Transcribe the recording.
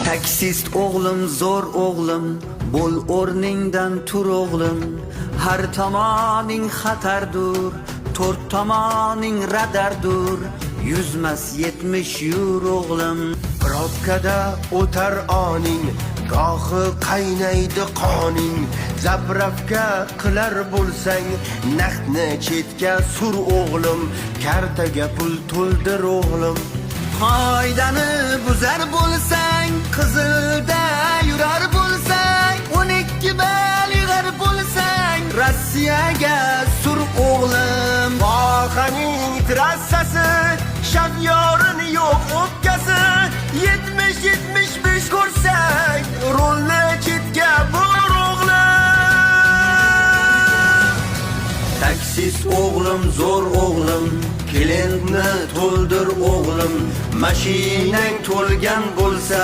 Taksist o'g'lim, zo'r o'g'lim, bo'l o'rningdan tur o'g'lim. Har tomoning xatardur, to'rt tomoning radardur. Yuzmas 70 yur o'g'lim. Probkada o'tar oning, gohi qaynaydi qoning. Zapravka qilar bo'lsang, naqdni chetga sur o'g'lim. Kartaga pul to'ldir o'g'lim. Qoidani buzar bo'lsang, qizilda yurar bo'lsang, 12 bal yig'ar bo'lsang, Rossiyaga sur o'g'lim. Vohaning trassasi, shofyorini yo'q o'pkasi, 70-75 ko'rsang, rulni chetga bur o'g'lim. Taksist o'g'lim, zo'r o'g'lim, kelentni to'ldir o'g'lim. Mashinang to'lgan bo'lsa